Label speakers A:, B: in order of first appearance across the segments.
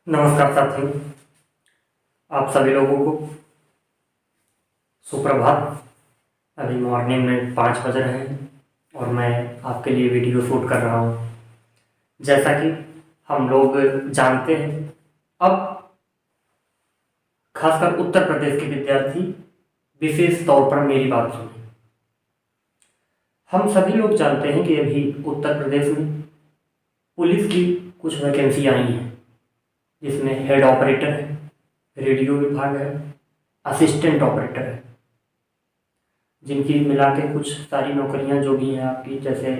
A: नमस्कार साथियों, आप सभी लोगों को सुप्रभात। अभी मॉर्निंग में 5 बज रहे हैं और मैं आपके लिए वीडियो शूट कर रहा हूँ। जैसा कि हम लोग जानते हैं, अब खासकर उत्तर प्रदेश के विद्यार्थी विशेष तौर पर मेरी बात सुनें। हम सभी लोग जानते हैं कि अभी उत्तर प्रदेश में पुलिस की कुछ वैकेंसी आई हैं, जिसमें हेड ऑपरेटर है, रेडियो विभाग है, असिस्टेंट ऑपरेटर है, जिनकी मिला के कुछ सारी नौकरियां जो भी हैं आपकी। जैसे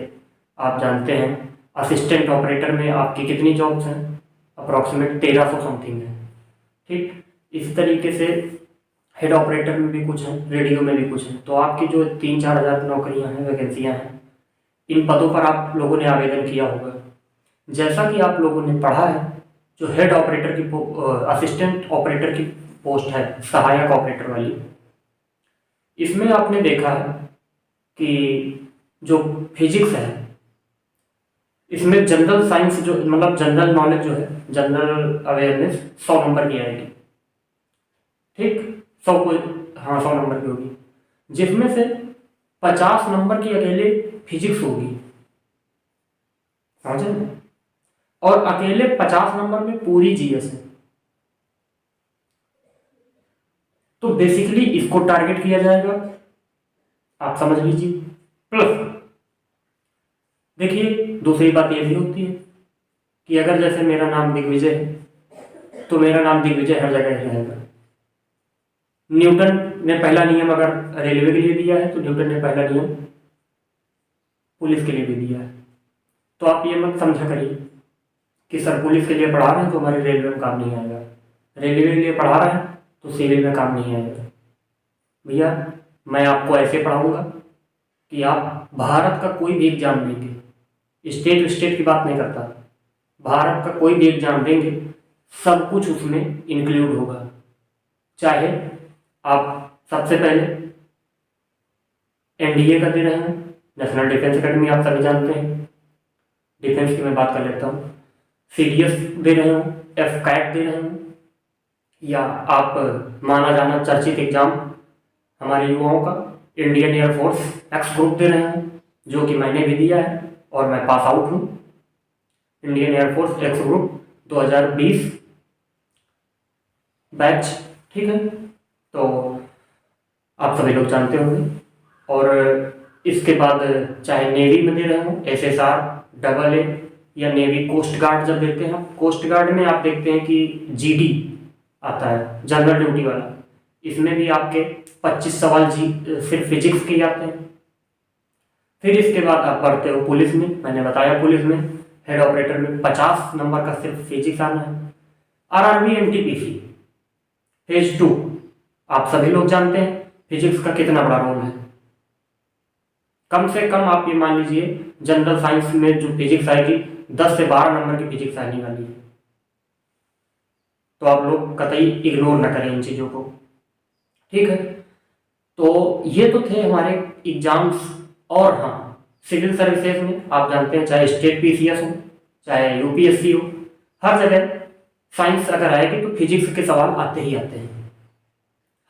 A: आप जानते हैं, असिस्टेंट ऑपरेटर में आपकी कितनी जॉब्स हैं? अप्रॉक्सीमेट 1300 समथिंग है। ठीक इस तरीके से हेड ऑपरेटर में भी कुछ हैं, रेडियो में भी कुछ हैं। तो आपकी जो 3-4 हज़ार नौकरियां हैं, वैकेंसियां हैं, इन पदों पर आप लोगों ने आवेदन किया होगा। जैसा कि आप लोगों ने पढ़ा है, जो हेड ऑपरेटर की असिस्टेंट ऑपरेटर की पोस्ट है, सहायक ऑपरेटर वाली, इसमें आपने देखा है कि जो फिजिक्स है, इसमें जनरल साइंस जो मतलब जनरल नॉलेज जो है, जनरल अवेयरनेस 100 नंबर की आएगी। ठीक 100 को, हाँ 100 नंबर की होगी, जिसमें से 50 नंबर की अकेले फिजिक्स होगी, समझे? और अकेले 50 नंबर में पूरी जीएस है। तो बेसिकली इसको टारगेट किया जाएगा, आप समझ लीजिए। प्लस देखिए, दूसरी बात यह भी होती है कि अगर जैसे मेरा नाम दिग्विजय है, तो मेरा नाम दिग्विजय हर जगह ही रहेगा। न्यूटन ने पहला नियम अगर रेलवे के लिए दिया है, तो न्यूटन ने पहला नियम पुलिस के लिए भी दिया है। तो आप ये मत समझा करिए कि सर पुलिस के लिए पढ़ा रहे हैं तो हमारे रेलवे में काम नहीं आएगा, रेलवे के लिए पढ़ा रहे हैं तो सिविल में काम नहीं आएगा। भैया, मैं आपको ऐसे पढ़ाऊंगा कि आप भारत का कोई भी एग्जाम देंगे, स्टेट की बात नहीं करता, भारत का कोई भी एग्जाम देंगे, सब कुछ उसमें इंक्लूड होगा। चाहे आप सबसे पहले एनडीए का दे रहे हैं, नेशनल डिफेंस एकेडमी, आप सभी जानते हैं, डिफेंस की मैं बात कर लेता हूँ, सीडीएस दे रहे हो, एफकैट दे रहे हो, या आप माना जाना चर्चित एग्जाम हमारे युवाओं का इंडियन एयरफोर्स एक्स ग्रुप दे रहे हैं, जो कि मैंने भी दिया है और मैं पास आउट हूँ। Indian air force x group 2020 batch, ठीक है, तो आप सभी लोग जानते होंगे। और इसके बाद चाहे नेवी में दे रहे हो, एसएसआर, डबल ए, या नेवी कोस्ट गार्ड जब देते हैं, कोस्ट गार्ड में आप देखते हैं कि जीडी आता है, जनरल ड्यूटी वाला, इसमें भी आपके 25 सवाल सिर्फ फिजिक्स के आते हैं। फिर इसके बाद आप पढ़ते हो पुलिस में, मैंने बताया पुलिस में हेड ऑपरेटर में 50 नंबर का सिर्फ फिजिक्स आना है। आरआरबी एनटीपीसी फेज 2, आप सभी लोग जानते हैं फिजिक्स का कितना बड़ा रोल है। कम से कम आप ये मान लीजिए, जनरल साइंस में जो फिजिक्स आएगी 10 से 12 नंबर की फिजिक्स आने वाली है। तो आप लोग कतई इग्नोर ना करें इन चीज़ों को, ठीक है। तो ये तो थे हमारे एग्जाम्स। और हाँ, सिविल सर्विसेज में आप जानते हैं, चाहे स्टेट पीसीएस हो, चाहे यूपीएससी हो, हर जगह साइंस अगर आएगी तो फिजिक्स के सवाल आते ही आते हैं।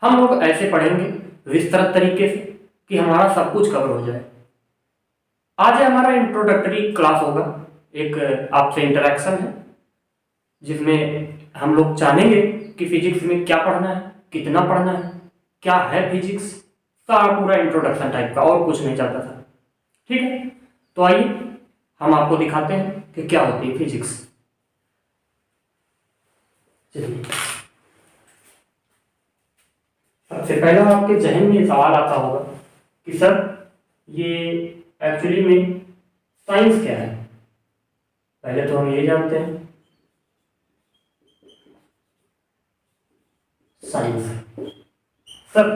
A: हम लोग ऐसे पढ़ेंगे विस्तृत तरीके से कि हमारा सब कुछ कवर हो जाए। आज हमारा इंट्रोडक्टरी क्लास होगा, एक आपसे इंटरेक्शन है, जिसमें हम लोग जानेंगे कि फिजिक्स में क्या पढ़ना है, कितना पढ़ना है, क्या है फिजिक्स, सारा पूरा इंट्रोडक्शन टाइप का, और कुछ नहीं चाहता था, ठीक है। तो आइए हम आपको दिखाते हैं कि क्या होती है फिजिक्स। चलिए, सबसे पहला आपके जहन में सवाल आता होगा कि सर ये एक्चुअली में साइंस क्या है। पहले तो हम ये जानते हैं science. Sir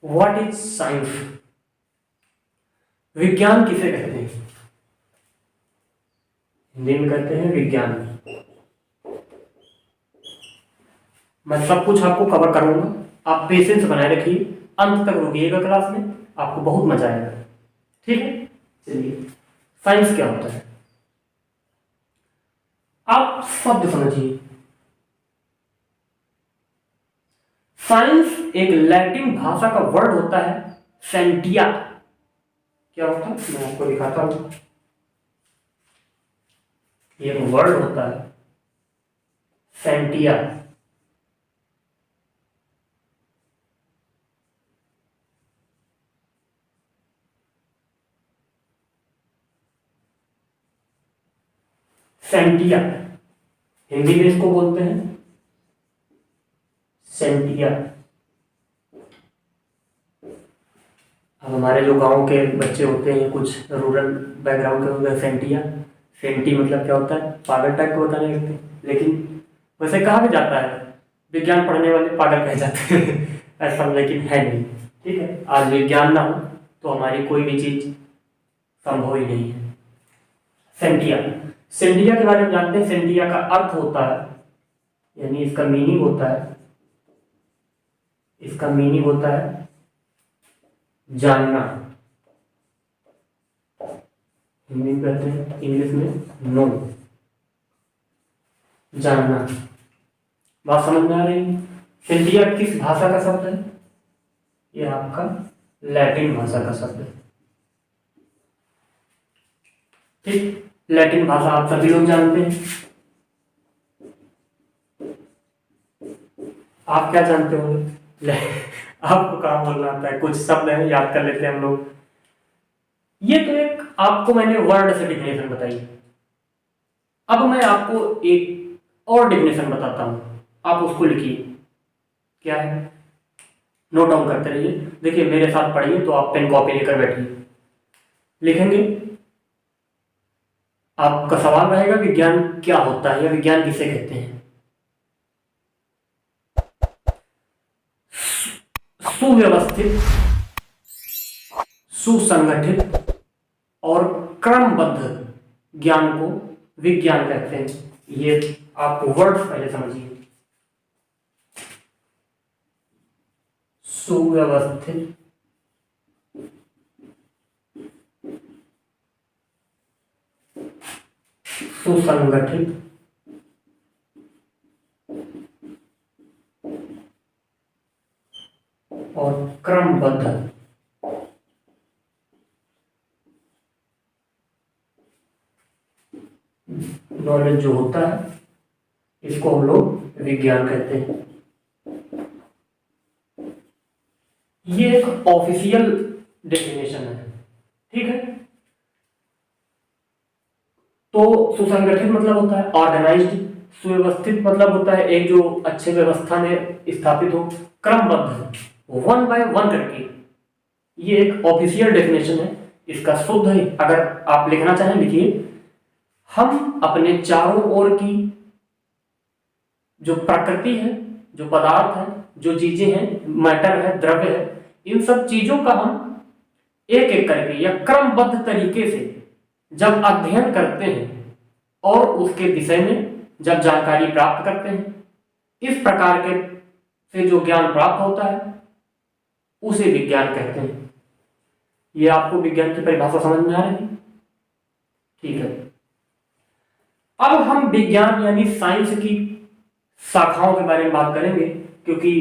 A: what is science? विज्ञान किसे कहते हैं? हिंदी में कहते हैं विज्ञान। मैं सब कुछ आपको कवर करूंगा, आप पेशेंस बनाए रखिए, अंत तक रुकिएगा क्लास में, आपको बहुत मजा आएगा, ठीक है। चलिए, साइंस क्या होता है? आप शब्द समझिए, साइंस एक लैटिन भाषा का वर्ड होता है सेंटिया। क्या होता है, मैं आपको दिखाता हूं। ये वर्ड होता है सेंटिया। सेंटिया हिंदी में इसको बोलते हैं सेंटिया। अब हमारे जो गांव के बच्चे होते हैं, कुछ रूरल बैकग्राउंड के होते हैं, सेंटिया सेंटी मतलब क्या होता है, पागल टाइप को बताने लगते हैं। लेकिन वैसे कहा भी जाता है, विज्ञान पढ़ने वाले पागल कह जाते हैं ऐसा, लेकिन है नहीं। ठीक है, आज विज्ञान ना हो तो हमारी कोई भी चीज संभव ही नहीं है। सेंटिया, सेंटिया के बारे में जानते हैं। सेंटिया का अर्थ होता है, यानी इसका मीनिंग होता है, इसका मीनिंग होता है जानना। हिंदी में कहते हैं, इंग्लिश में नो, जानना। बात समझ में आ रही है? सेंटिया किस भाषा का शब्द है? यह आपका लैटिन भाषा का शब्द है। ठीक, लैटिन भाषा आप सभी लोग जानते हैं। आप क्या जानते होंगे? आपको कहाँ बोलना आता है? कुछ शब्द है याद कर लेते हैं हम लोग। ये तो एक आपको मैंने वर्ड से डिफिनेशन बताई। अब मैं आपको एक और डिफिनेशन बताता हूं, आप उसको लिखिए। क्या है, नोट डाउन करते रहिए। देखिए मेरे साथ पढ़िए, तो आप पेन कॉपी लेकर बैठिए, लिखेंगे। आपका सवाल रहेगा विज्ञान क्या होता है या विज्ञान किसे कहते हैं। सुव्यवस्थित, सुसंगठित और क्रमबद्ध ज्ञान को विज्ञान कहते हैं। ये आप वर्ड्स पहले समझिए। सुव्यवस्थित, सुसंगठित और क्रमबद्ध नॉलेज जो होता है, इसको हम लोग विज्ञान कहते हैं। ये एक ऑफिशियल डेफिनेशन है। ठीक है, तो सुसंगठित मतलब होता है ऑर्गेनाइज्ड, सुव्यवस्थित मतलब होता है एक जो अच्छे व्यवस्था में स्थापित हो, क्रमबद्ध वन बाय वन करके। ये एक ऑफिशियल डेफिनेशन है। इसका शुद्ध है, अगर आप लिखना चाहें लिखिए। हम अपने चारों ओर की जो प्रकृति है, जो पदार्थ है, जो चीजें हैं, मैटर है, द्रव्य है, इन सब चीजों का हम एक एक करके या क्रमबद्ध तरीके से जब अध्ययन करते हैं और उसके विषय में जब जानकारी प्राप्त करते हैं, इस प्रकार के से जो ज्ञान प्राप्त होता है उसे विज्ञान कहते हैं। ये आपको विज्ञान की परिभाषा समझ में आ रही है? ठीक है, अब हम विज्ञान यानी साइंस की शाखाओं के बारे में बात करेंगे, क्योंकि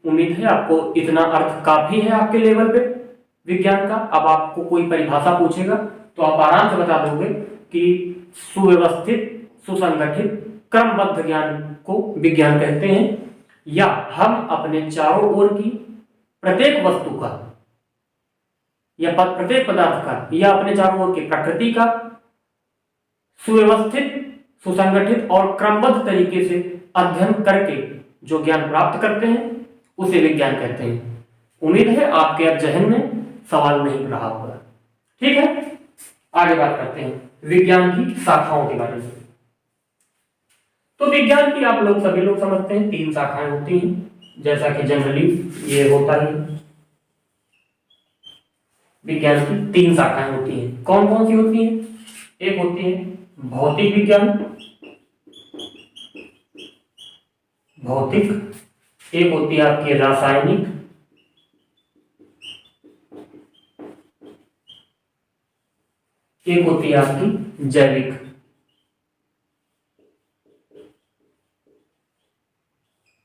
A: उम्मीद है आपको इतना अर्थ काफी है आपके लेवल पे विज्ञान का। अब आपको कोई परिभाषा पूछेगा तो आप आराम से बता दोगे कि सुव्यवस्थित, सुसंगठित, क्रमबद्ध ज्ञान को विज्ञान कहते हैं, या हम अपने चारों ओर की प्रत्येक वस्तु का या प्रत्येक पदार्थ का या अपने चारों ओर की प्रकृति का सुव्यवस्थित, सुसंगठित और क्रमबद्ध तरीके से अध्ययन करके जो ज्ञान प्राप्त करते हैं उसे विज्ञान कहते हैं। उम्मीद है आपके अब जहन में सवाल नहीं रहा होगा। ठीक है, आगे बात करते हैं विज्ञान की शाखाओं के बारे में। तो विज्ञान की आप लोग सभी लोग समझते हैं 3 शाखाएं होती हैं, जैसा कि जनरली ये होता है। विज्ञान की 3 शाखाएं होती हैं। कौन कौन सी होती हैं? एक होती है भौतिक विज्ञान, भौतिक, एक होती है आपकी रासायनिक, एक होती है आपकी जैविक।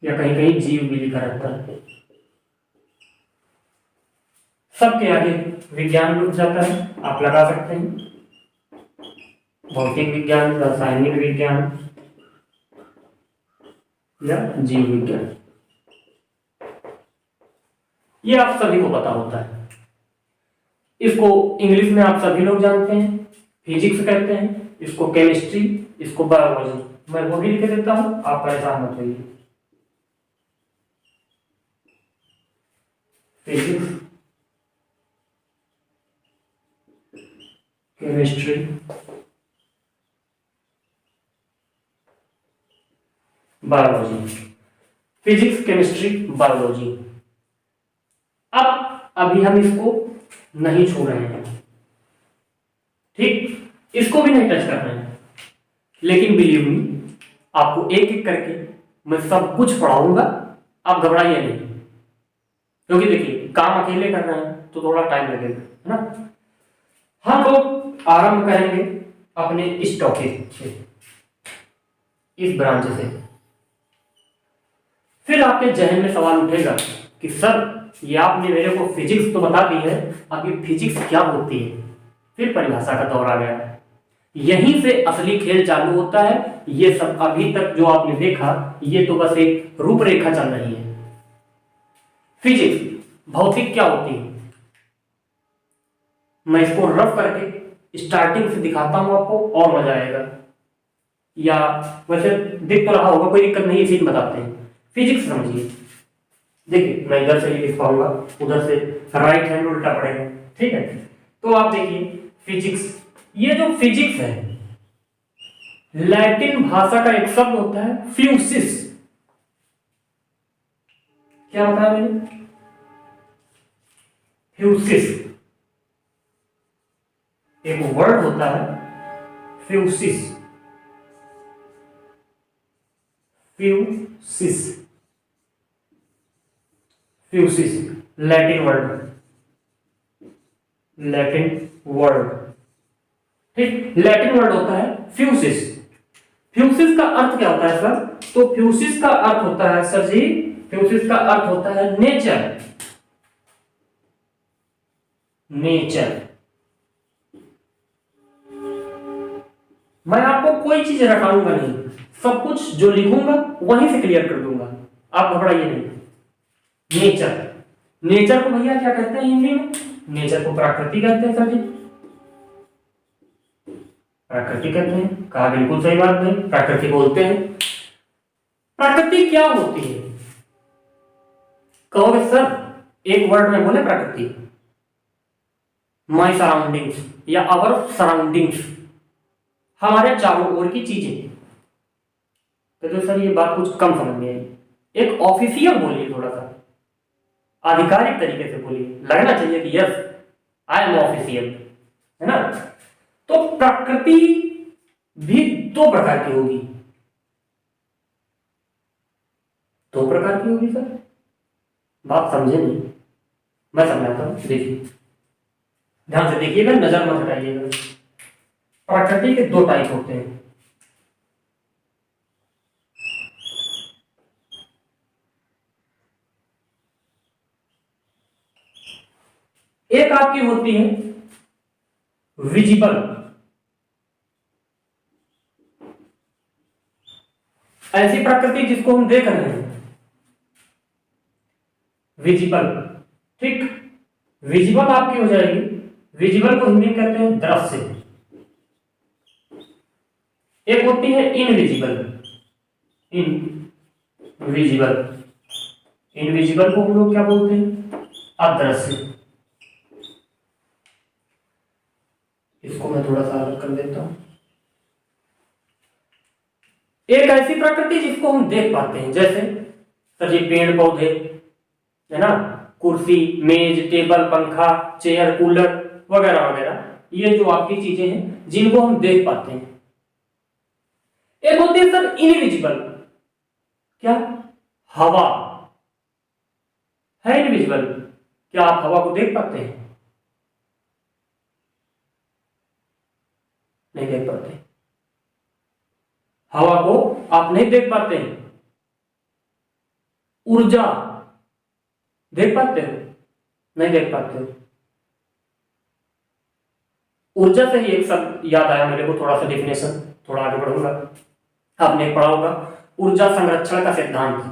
A: या कहीं कहीं जीव भी लिखा रहता है। सबके आगे विज्ञान रुक जाता है, आप लगा सकते हैं भौतिक विज्ञान, रासायनिक विज्ञान या जीव विज्ञान। ये आप सभी को पता होता है। इसको इंग्लिश में आप सभी लोग जानते हैं, फिजिक्स कहते हैं, इसको केमिस्ट्री, इसको बायोलॉजी। मैं वो भी लिख देता हूं, आप परेशान मत होइए। Physics, chemistry, biology. Physics, chemistry, biology. अब अभी हम इसको नहीं छू रहे हैं, ठीक, इसको भी नहीं टच कर रहे हैं, लेकिन बिलीव मी, आपको एक एक करके मैं सब कुछ पढ़ाऊंगा, आप घबराइए नहीं, क्योंकि देखिए काम अकेले कर रहे हैं तो थोड़ा टाइम लगेगा, है ना। हम लोग आरंभ करेंगे अपने इस टॉपिक से, इस ब्रांच से। फिर आपके जहन में सवाल उठेगा कि सर ये आपने मेरे को फिजिक्स तो बता दी है, अब ये फिजिक्स क्या होती है। फिर परिभाषा का दौर आ गया है, यहीं से असली खेल चालू होता है। ये सब अभी तक जो आपने देखा, ये तो बस एक रूपरेखा चल रही है। फिजिक्स, भौतिक क्या होती है, मैं इसको रफ करके स्टार्टिंग से दिखाता हूं आपको, और मजा आएगा। या वैसे दिख तो रहा होगा, कोई दिक्कत नहीं, इसी में बताते हैं। फिजिक्स समझिए, देखिए मैं इधर से ही लिख पाऊंगा, उधर से राइट हैंड उल्टा पड़ेगा, ठीक है। तो आप देखिए फिजिक्स, ये जो फिजिक्स है, लैटिन भाषा का एक शब्द होता है फ्यूसिस। क्या बताया मैंने, फ्यूसिस। एक वर्ड होता है फ्यूसिस, फ्यूसिस, फ्यूसिस, लैटिन वर्ड, लैटिन वर्ड, ठीक, लैटिन वर्ड होता है फ्यूसिस। फ्यूसिस का अर्थ क्या होता है सर, तो फ्यूसिस का अर्थ होता है सर जी, फ्यूसिस का अर्थ होता है नेचर, नेचर। मैं आपको कोई चीज रटाऊंगा नहीं, सब कुछ जो लिखूंगा वहीं से क्लियर कर दूंगा, आप घबराइए नहीं। नेचर, नेचर को भैया क्या कहते हैं हिंदी में, नेचर को प्रकृति कहते हैं सर जी, प्रकृति कहते हैं, कहा बिल्कुल सही बात है, प्रकृति बोलते हैं। प्रकृति क्या होती है, कहोगे सर एक वर्ड में बोले प्रकृति, माई सराउंडिंग्स या अवर सराउंडिंग्स, हमारे चारों ओर की चीजें। तो सर ये बात कुछ कम समझ में आई, एक ऑफिशियल बोलिए, थोड़ा सा आधिकारिक तरीके से बोलिए, लगना चाहिए कि यस आई एम ऑफिशियल, है ना। तो प्रकृति भी दो प्रकार की होगी, दो प्रकार की होगी सर, बात समझे नहीं, मैं समझाता हूं, देखिए ध्यान से देखिएगा, नजर मत हटाइएगा। प्रकृति के दो टाइप होते हैं, एक आपकी होती है विजिबल, ऐसी प्रकृति जिसको हम देख रहे हैं, विजिबल, ठीक। विजिबल आपकी हो जाएगी, विजिबल को हिंदी में कहते हैं दृश्य। एक होती है इनविजिबल, इनविजिबल, इनविजिबल को हम लोग क्या बोलते हैं, अदृश्य। इसको मैं थोड़ा सा अलग कर देता हूं। एक ऐसी प्रकृति जिसको हम देख पाते हैं, जैसे सर ये पेड़ पौधे, है ना, कुर्सी, मेज, टेबल, पंखा, चेयर, कूलर वगैरह वगैरह, ये जो आपकी चीजें हैं जिनको हम देख पाते हैं। एक होती है सर इनविजिबल, क्या, हवा है इनविजिबल, क्या आप हवा को देख पाते हैं, नहीं देख पाते, हवा को आप नहीं देख पाते हैं। ऊर्जा देख पाते हो, नहीं देख पाते हो। ऊर्जा से ही एक शब्द याद आया मेरे को, थोड़ा सा डेफिनेशन, थोड़ा आगे बढ़ूंगा। आपने पढ़ा होगा ऊर्जा संरक्षण का सिद्धांत,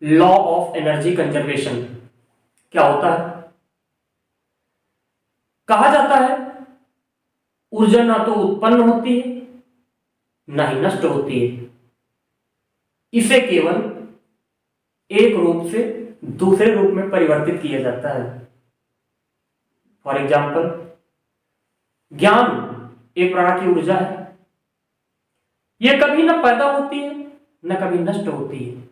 A: लॉ ऑफ एनर्जी कंजर्वेशन। क्या होता है? कहा जाता है ऊर्जा ना तो उत्पन्न होती है ना ही नष्ट होती है, इसे केवल एक रूप से दूसरे रूप में परिवर्तित किया जाता है। फॉर एग्जाम्पल, ज्ञान एक प्रकार की ऊर्जा है। यह कभी ना पैदा होती है न कभी नष्ट होती है।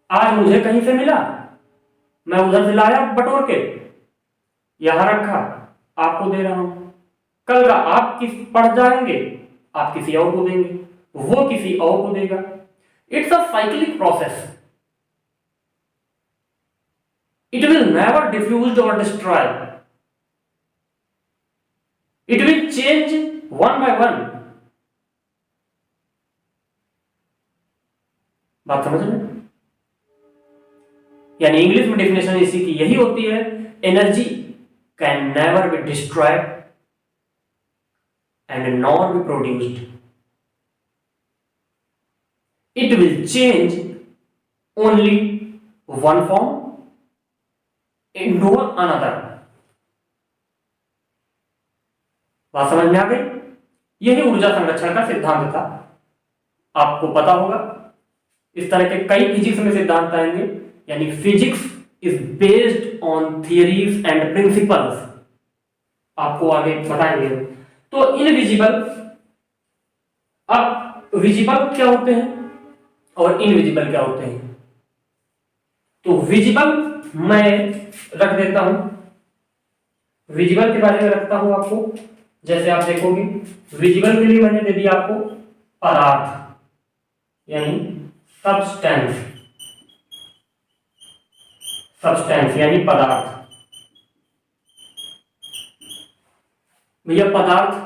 A: आज मुझे कहीं से मिला, मैं उधर से लाया बटोर के, यहां रखा, आपको दे रहा हूं। कल का आप किस पढ़ जाएंगे, आप किसी और को देंगे, वो किसी और को देगा। It's a cyclic process. It will never diffuse or destroy. It will change one by one. बात समझ में? यानी इंग्लिश में डेफिनेशन इसी की यही होती है, energy can never be destroyed and nor be produced. It will change only one form into another. बात समझ में आ गई? यही ऊर्जा संरक्षण का सिद्धांत था। आपको पता होगा इस तरह के कई फिजिक्स में सिद्धांत आएंगे, यानी physics is based on theories and principles, आपको आगे बताएंगे। तो इनविजिबल, अब विजिबल क्या होते हैं और इनविजिबल क्या होते हैं? तो विजिबल मैं रख देता हूं, विजिबल के बारे में रखता हूं आपको। जैसे आप देखोगे विजिबल के लिए मैंने दे दिया आपको पदार्थ, यानी सब्सटेंस, सब्सटेंस यानी पदार्थ। भैया पदार्थ,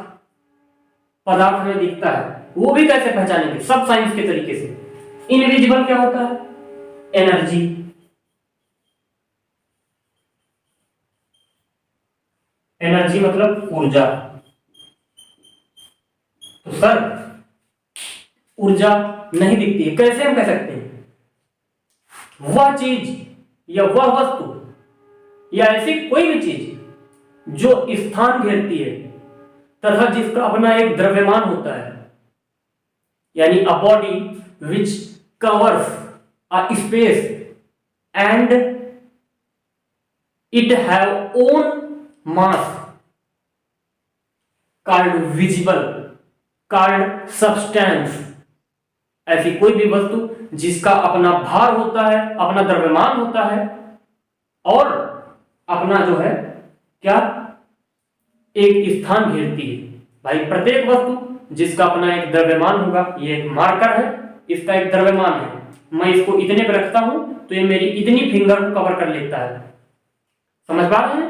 A: पदार्थ में दिखता है, वो भी कैसे पहचानेंगे? सब साइंस के तरीके से। इनविजिबल क्या होता है? एनर्जी। एनर्जी मतलब ऊर्जा। तो सर ऊर्जा नहीं दिखती है, कैसे हम कह सकते हैं? वह चीज या वह वस्तु या ऐसी कोई भी चीज जो स्थान घेरती है तथा जिसका अपना एक द्रव्यमान होता है, यानी a body which covers a space and it have own mass called visible, called substance. ऐसी कोई भी वस्तु जिसका अपना भार होता है, अपना द्रव्यमान होता है और अपना जो है क्या एक स्थान घेरती है। भाई प्रत्येक वस्तु जिसका अपना एक द्रव्यमान होगा, ये एक मार्कर है, इसका एक द्रव्यमान है, मैं इसको इतने पे रखता हूं तो ये मेरी इतनी फिंगर को कवर कर लेता है। समझ पा रहे हैं?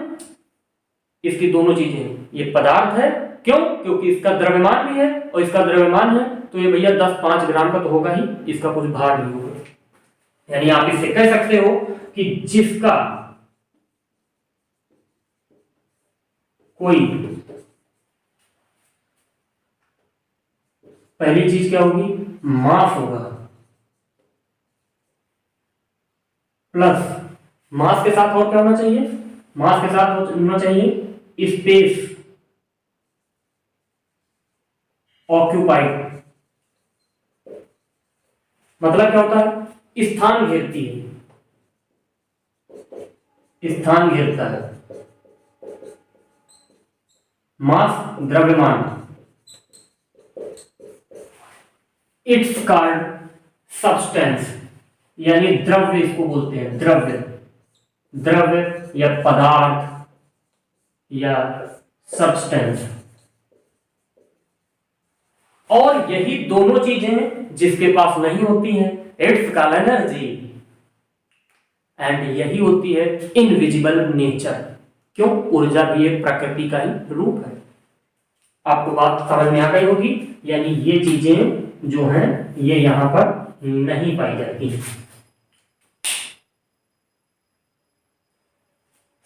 A: इसकी दोनों चीजें, ये पदार्थ है, क्यों? क्योंकि इसका द्रव्यमान भी है और इसका द्रव्यमान है तो ये भैया 10-5 ग्राम का तो होगा ही, इसका कुछ भार नहीं होगा। यानी आप इससे कह सकते हो कि जिसका कोई, पहली चीज क्या होगी? मास होगा, प्लस मास के साथ और क्या होना चाहिए? मास के साथ होना चाहिए स्पेस ऑक्यूपाइड। मतलब क्या होता है? स्थान घेरती है, स्थान घेरता है। मास द्रव्यमान, इट्स कॉल्ड सब्सटेंस, यानी द्रव्य इसको बोलते हैं, द्रव्य, द्रव्य या पदार्थ या सब्सटेंस। और यही दोनों चीजें जिसके पास नहीं होती हैं, इट्स कॉल्ड एनर्जी, एंड यही होती है इनविजिबल नेचर। क्यों? ऊर्जा भी एक प्रकृति का ही रूप है। आपको बात समझ में आ गई होगी, यानी ये चीजें जो हैं ये यहां पर नहीं पाई जाती।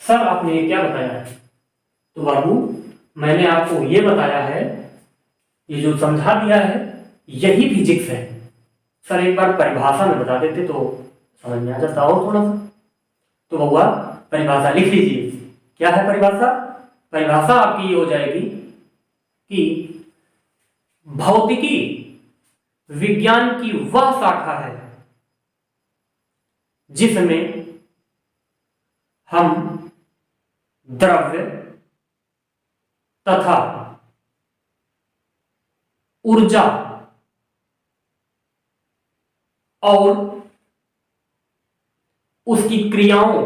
A: सर आपने ये क्या बताया? तो बाबू मैंने आपको ये बताया है, ये जो समझा दिया है, यही फिजिक्स है। सर एक बार परिभाषा में बता देते तो समझ में आ जाता और थोड़ा सा। तो बउआ परिभाषा लिख लीजिए। क्या है परिभाषा? परिभाषा आपकी ये हो जाएगी कि भौतिकी विज्ञान की वह शाखा है जिसमें हम द्रव्य तथा ऊर्जा और उसकी क्रियाओं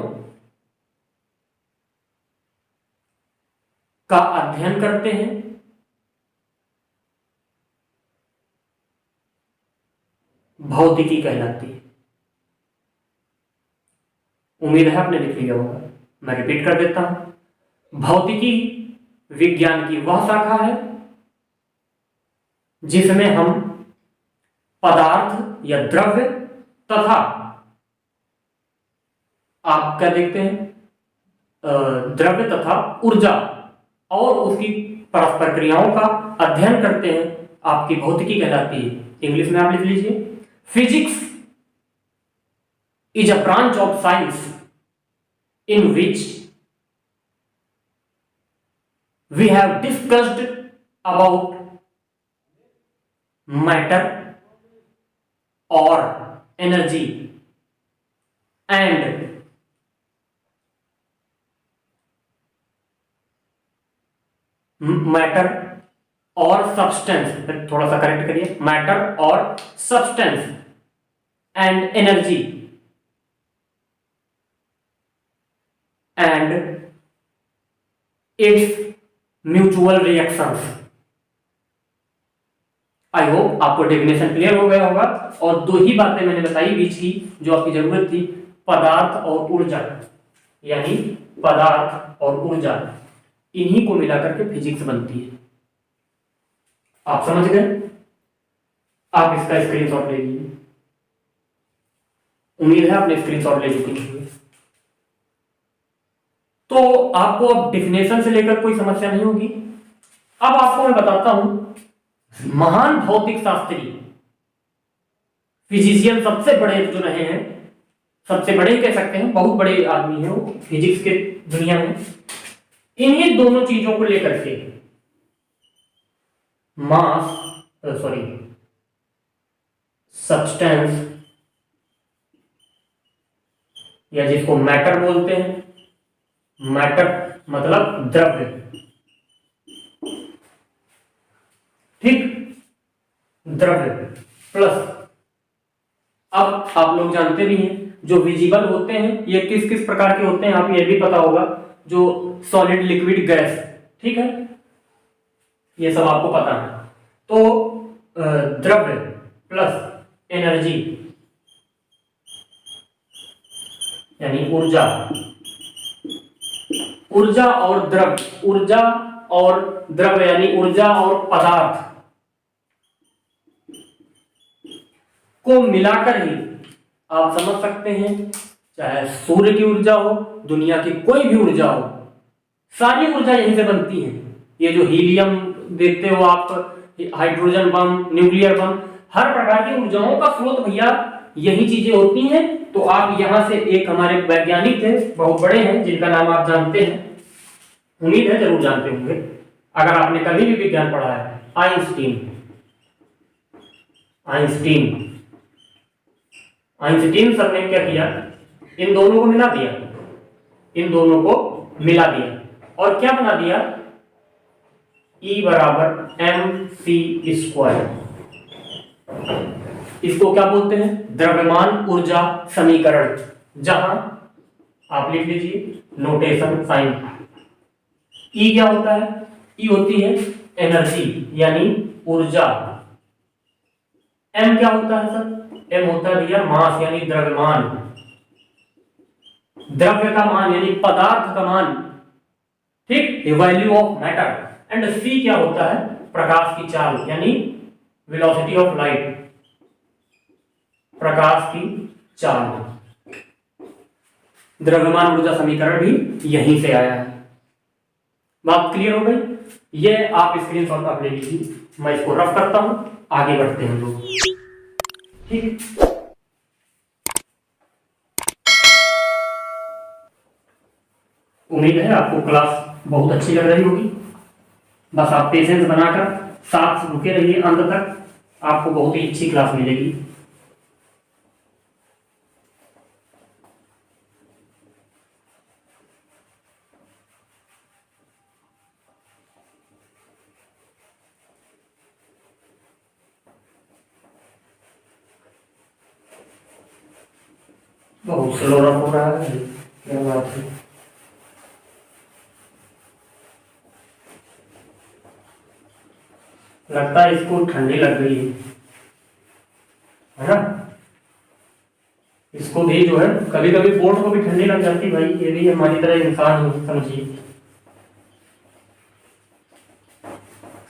A: का अध्ययन करते हैं। भौतिकी कहलाती है। उम्मीद है आपने लिख लिया होगा, मैं रिपीट कर देता हूं। भौतिकी विज्ञान की वह शाखा है जिसमें हम पदार्थ या द्रव्य तथा, आप क्या देखते हैं, द्रव्य तथा ऊर्जा और उसकी परस्पर क्रियाओं का अध्ययन करते हैं। आपकी भौतिकी कहलाती है। इंग्लिश में आप लिख लीजिए, physics is a branch of science in which we have discussed about matter or energy and matter और substance, थोड़ा सा करेक्ट करिए, matter और substance and energy and its mutual reactions। I hope आपको डेफिनेशन क्लियर हो गया होगा। और दो ही बातें मैंने बताई बीच की जो आपकी जरूरत थी, पदार्थ और ऊर्जा, यानी पदार्थ और ऊर्जा, इन्हीं को मिलाकर के फिजिक्स बनती है। आप समझ गए? आप इसका स्क्रीनशॉट ले लीजिए। उम्मीद है आपने स्क्रीनशॉट ले ली होगी। तो आपको अब डिफिनेशन से लेकर कोई समस्या नहीं होगी। अब आपको मैं बताता हूं, महान भौतिक शास्त्री, फिजिशियन सबसे बड़े जो रहे हैं, सबसे बड़े ही कह सकते हैं, बहुत बड़े आदमी हैं वो फिजिक्स के दुनिया में। इन्हीं दोनों चीजों को लेकर के, मास सॉरी सब्सटेंस, या जिसको मैटर बोलते हैं, मैटर मतलब द्रव्य, ठीक, द्रव्य प्लस, अब आप लोग जानते भी हैं जो विजिबल होते हैं ये किस किस प्रकार के होते हैं, आप ये भी पता होगा, जो सॉलिड लिक्विड गैस, ठीक है, ये सब आपको पता है। तो द्रव्य प्लस एनर्जी यानी ऊर्जा, ऊर्जा और द्रव्य, ऊर्जा और द्रव्य यानी ऊर्जा और पदार्थ को मिलाकर ही आप समझ सकते हैं, चाहे सूर्य की ऊर्जा हो, दुनिया की कोई भी ऊर्जा हो, सारी ऊर्जा यहीं से बनती है। ये जो हीलियम देखते हो आप, हाइड्रोजन बम, न्यूक्लियर बम, हर प्रकार की ऊर्जाओं का स्रोत भैया यही चीजें होती हैं। तो आप यहां से, एक हमारे वैज्ञानिक थे, बहुत बड़े हैं, जिनका नाम आप जानते हैं, उम्मीद है जरूर जानते होंगे अगर आपने कभी भी विज्ञान पढ़ा है, आइंस्टीन। आइंस्टीन आइंस्टीन सर ने क्या किया, इन दोनों को मिला दिया, इन दोनों को मिला दिया और क्या बना दिया, E बराबर mc²। इसको क्या बोलते हैं, द्रव्यमान ऊर्जा समीकरण, जहां आप लिख लीजिए नोटेशन साइन। E क्या होता है, E होती है एनर्जी यानी ऊर्जा। M क्या होता है सर, M होता है भैया मास यानी द्रव्यमान, द्रव्य का मान यानी पदार्थ का मान, ठीक, value of matter. And C क्या होता है, प्रकाश की चाल यानी वेलोसिटी ऑफ लाइट, प्रकाश की चाल। द्रव्यमान ऊर्जा समीकरण भी यहीं से आया है। बात क्लियर हो गई? ये आप स्क्रीनशॉट आप ले लीजिए, मैं इसको रफ करता हूं, आगे बढ़ते हैं हम लोग। ठीक, उम्मीद है आपको क्लास बहुत अच्छी लग रही होगी। बस आप पेशेंस बनाकर साथ रुके रहिए अंत तक, आपको बहुत ही अच्छी क्लास मिलेगी। बहुत स्लो रफ हो रहा है, क्या बात है। लगता है इसको ठंडी लग गई है ना। इसको भी जो है कभी कभी बोर्ड को भी ठंडी लग जाती भाई, ये भी हमारी तरह इंसान ही समझिए।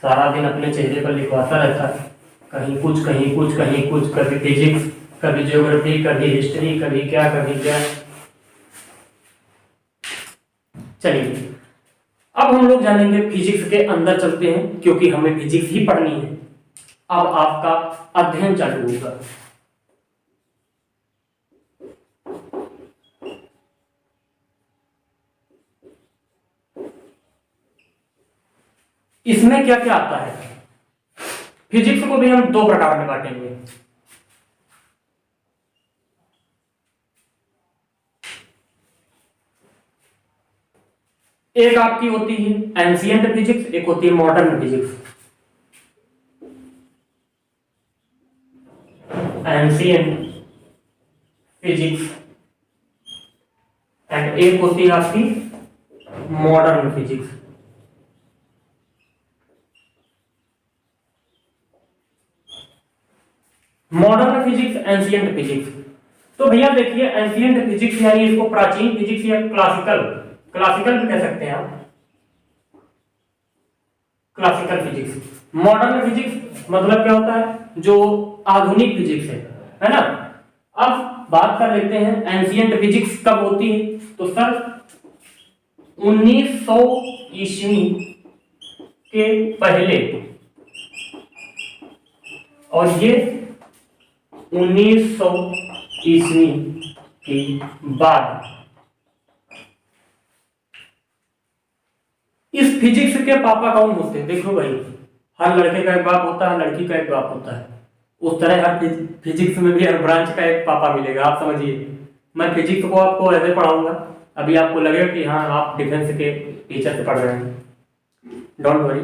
A: सारा दिन अपने चेहरे पर लिखवाता रहता है, कहीं कुछ कहीं कुछ कहीं कुछ, कभी फिजिक्स, कभी ज्योग्राफी, कभी हिस्ट्री, कभी क्या कभी क्या। चलिए अब हम लोग जानेंगे फिजिक्स के अंदर चलते हैं, क्योंकि हमें फिजिक्स ही पढ़नी है। अब आपका अध्ययन चालू होगा। इसमें क्या क्या आता है? फिजिक्स को भी हम दो प्रकार में बांटेंगे। एक आपकी होती है एंशिएंट फिजिक्स, एक होती है modern physics. Ancient physics and एक होती है आपकी modern physics. Modern physics, ancient physics. तो भैया देखिए, एंशिएंट फिजिक्स यानी इसको प्राचीन फिजिक्स या क्लासिकल, क्लासिकल भी कह सकते हैं आप, क्लासिकल फिजिक्स। मॉडर्न फिजिक्स मतलब क्या होता है? जो आधुनिक फिजिक्स है ना। अब बात कर लेते हैं एंशिएंट फिजिक्स कब होती है, तो सर 1900 ईस्वी के पहले, और ये 1900 ईस्वी के बाद। इस फिजिक्स के पापा कौन होते हैं? देखो भाई, हर लड़के का एक बाप होता है, लड़की का एक बाप होता है। उस तरह हर फिजिक्स में भी हर ब्रांच का एक पापा मिलेगा, आप समझिए। मैं फिजिक्स को आपको ऐसे पढ़ाऊंगा, अभी आपको लगेगा कि हाँ आप डिफेंस के टीचर से पढ़ रहे हैं। डोंट वरी,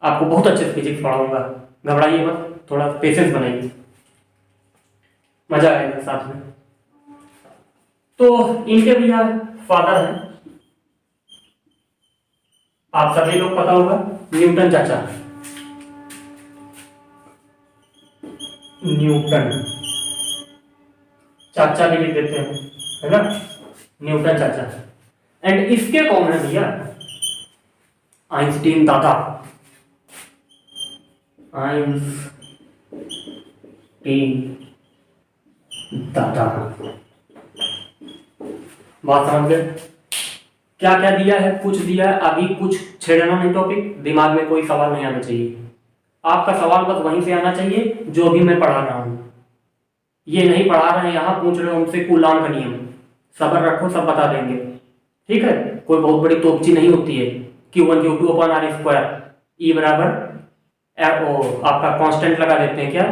A: आपको बहुत अच्छे से फिजिक्स पढ़ाऊंगा, घबराइए मत, थोड़ा पेशेंस बनाइए, मजा आएगा साथ में। तो इनके भी यहाँ फादर हैं, आप सभी लोग पता होगा, न्यूटन चाचा, न्यूटन चाचा भी लिख देते हैं, है ना, न्यूटन चाचा। एंड इसके कौन है भैया? आइंस्टीन दादा, आइंस्टीन दादा। बात समझ गए? क्या क्या दिया है? कुछ दिया है, अभी कुछ छेड़ना नहीं टॉपिक, दिमाग में कोई सवाल नहीं आना चाहिए। आपका सवाल बस वहीं से आना चाहिए जो भी मैं पढ़ा रहा हूं। ये नहीं पढ़ा रहे हैं यहां, पूछ रहे हो हमसे कूलाम का नियम, सब्र रखो, सब बता देंगे, ठीक है। कोई बहुत बड़ी तोपची नहीं होती है। Q1 Q2 upon are square, ई बराबर आपका कांस्टेंट लगा देते हैं। क्या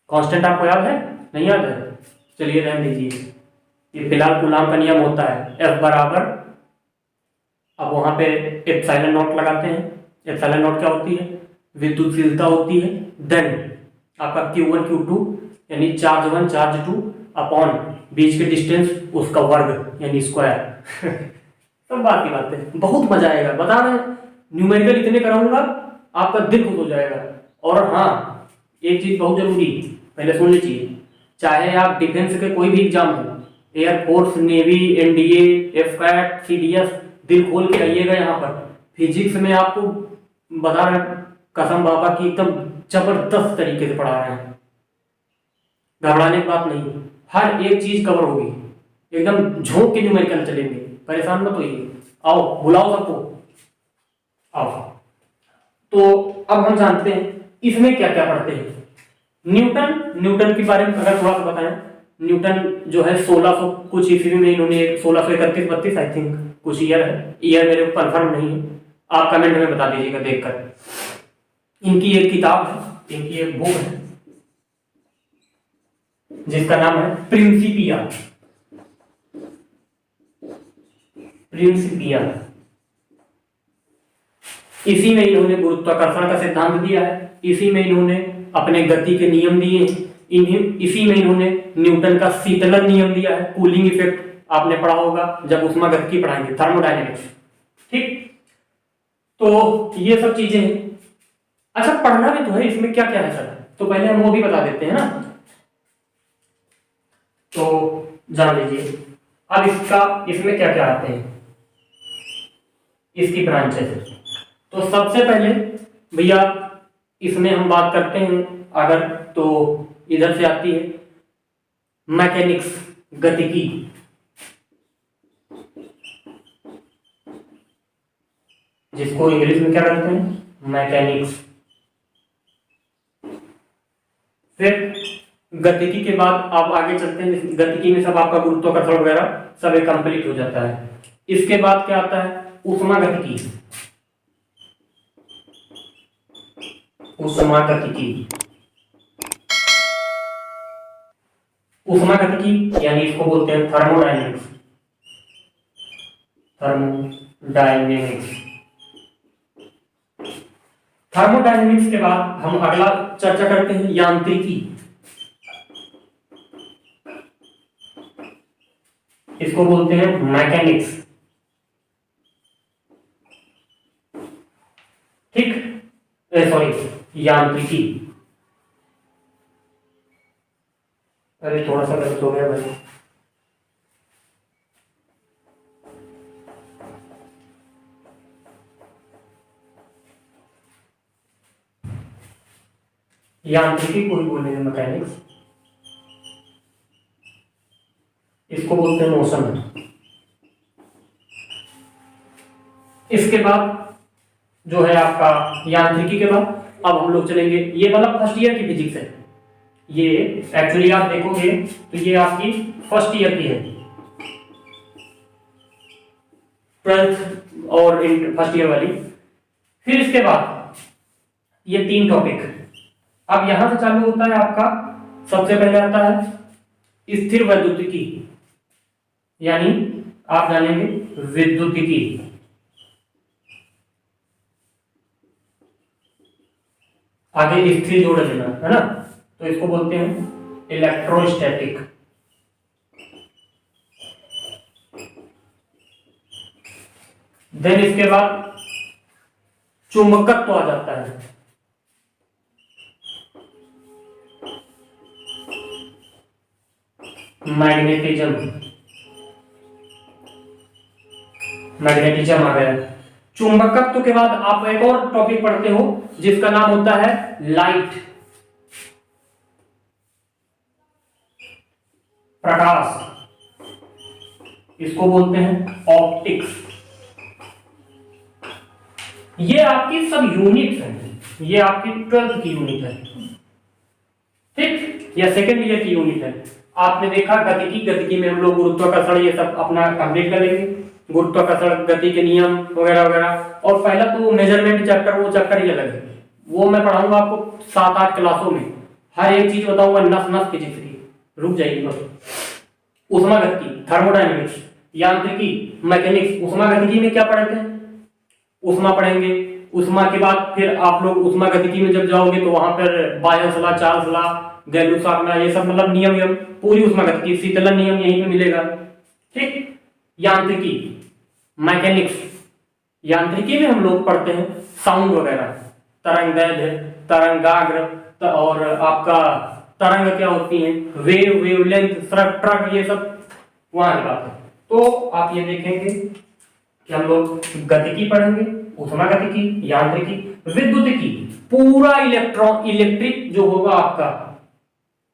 A: कांस्टेंट आपको याद है? नहीं याद है? चलिए रहने दीजिए, ये फिलहाल कूलाम का नियम होता है। F बराबर, अब वहां पे एप्सिलॉन नॉट लगाते हैं। एप्सिलॉन नॉट क्या होती है? विद्युतशीलता होती है। देन आपका Q1 Q2 यानी चार्ज 1 चार्ज 2 अपॉन बीच के डिस्टेंस, उसका वर्ग यानी स्क्वायर। सब बात की बात है, बहुत मजा आएगा, बता रहे हैं। न्यूमेरिकल इतने कराऊंगा आपका दिल खुश हो जाएगा। और हाँ, एक चीज बहुत जरूरी, पहले सुन लीजिए, चाहे आप डिफेंस के कोई भी एग्जाम हो, air force, navy, NDA, AFCAT, CDS, दिल खोल के आइएगा यहाँ पर। फिजिक्स में आपको बता रहे हैं, कसम बाबा की एकदम जबरदस्त तरीके से पढ़ा रहे हैं, घबराने की बात नहीं, हर एक चीज कवर होगी, एकदम झोंक के न्यूमेरिकल चलेंगे, परेशान मत होइए। आओ बुलाओ सबको। ऑफ। तो अब हम जानते हैं इसमें क्या क्या पढ़ते हैं। न्यूटन के बारे में अगर थोड़ा सा बताएं। न्यूटन जो है 1600 कुछ ईस्वी में इन्होंने 1631-32 आई थिंक कुछ ईयर है, ईयर मेरे को कंफर्म नहीं है, आप कमेंट में बता दीजिएगा देखकर। इनकी एक किताब है, इनकी एक बुक है जिसका नाम है प्रिंसिपिया। इसी में इन्होंने गुरुत्वाकर्षण का सिद्धांत दिया है, इसी में इन्होंने अपने गति के नियम दिए हैं, इसी में इन्होंने न्यूटन का शीतलन नियम दिया है, कूलिंग इफेक्ट आपने पढ़ा होगा जब उष्मागतिकी पढ़ाएंगे, थर्मोडायनेमिक्स। ठीक, तो ये सब चीजें हैं। अच्छा, पढ़ना भी तो है, इसमें क्या क्या है सर, तो पहले हम वो भी बता देते हैं ना। तो जान लीजिए अब इसमें क्या क्या आते हैं, इसकी ब्रांचेस। तो सबसे पहले भैया इसमें हम बात करते हैं अगर, तो इधर से आती है मैकेनिक्स, गतिकी। जिसको इंग्लिश में क्या कहते हैं, मैकेनिक्स। फिर गतिकी के बाद आप आगे चलते हैं, गतिकी में सब आपका गुरुत्वाकर्षण वगैरह सब एक कंप्लीट हो जाता है। इसके बाद क्या आता है, उष्मागतिकी। उष्मागतिकी यानी इसको बोलते हैं थर्मोडायनेमिक्स। थर्मोडायनेमिक्स के बाद हम अगला चर्चा करते हैं यांत्रिकी। इसको बोलते हैं मैकेनिक्स। ठीक, सॉरी यांत्रिकी। अरे थोड़ा सा गलत हो गया भाई। यांत्रिकी को ही बोलेंगे मैकेनिक्स। इसको बोलते हैं मोशन। इसके बाद जो है आपका यांत्रिकी के बाद अब हम लोग चलेंगे, ये मतलब फर्स्ट ईयर की फिजिक्स है। ये एक्चुअली आप देखोगे तो ये आपकी फर्स्ट ईयर की है, 12th और फर्स्ट ईयर वाली। फिर इसके बाद ये 3 टॉपिक। अब यहां से चालू होता है आपका, सबसे पहले आता है स्थिर वैद्युतिकी, यानी आप जानेंगे विद्युतिकी। आगे स्थिर जोड़ लेना है ना, तो इसको बोलते हैं इलेक्ट्रोस्टैटिक। देन इसके बाद चुंबकत्व तो आ जाता है, मैग्नेटिज्म आ गया। चुंबकत्व के बाद आप एक और टॉपिक पढ़ते हो जिसका नाम होता है लाइट, प्रकाश। इसको बोलते हैं ऑप्टिक्स। ये आपकी सब यूनिट्स हैं, ये आपकी 12th की यूनिट है। ठीक, या सेकेंड ईयर की यूनिट है। आपने देखा गतिकी में हम लोग गुरुत्वाकर्षण ये सब अपना कंप्लीट कर लेंगे, गुरुत्वाकर्षण, गति के नियम वगैरह वगैरह। और पहला तो मेजरमेंट चैप्टर, वो चैप्टर ही अलग है, वो मैं पढ़ाऊंगा आपको 7-8 क्लासों में, हर एक चीज बताऊंगा नस नस फिजिक्स की। रुक जाइए बस। उष्मागतिकी, थर्मोडायनेमिक्स, यांत्रिकी, मैकेनिक्स। उष्मागतिकी में क्या पढ़ते हैं, उष्मा पढ़ेंगे। उष्मा के बाद फिर आप लोग उष्मागतिकी में जब जाओगे तो वहां पर बायस लॉ, चार्ल्स लॉ, गैलुसाक लॉ, ये सब मतलब नियम पूरी उष्मागतिकी, शीतलन नियम यहीं पे मिलेगा। ठीक, यांत्रिकी, मैकेनिक्स। यांत्रिकी में हम लोग पढ़ते हैं साउंड वगैरह, तरंगदैर्घ्य, तरंगाग्र और आपका तरंग क्या होती है, वेवलेंथ, ट्रक, ये सब वहां की बात है। तो आप ये देखेंगे कि हम लोग गतिकी पढ़ेंगे, उष्मागतिकी, यांत्रिकी, विद्युतिकी, पूरा इलेक्ट्रिक जो होगा आपका,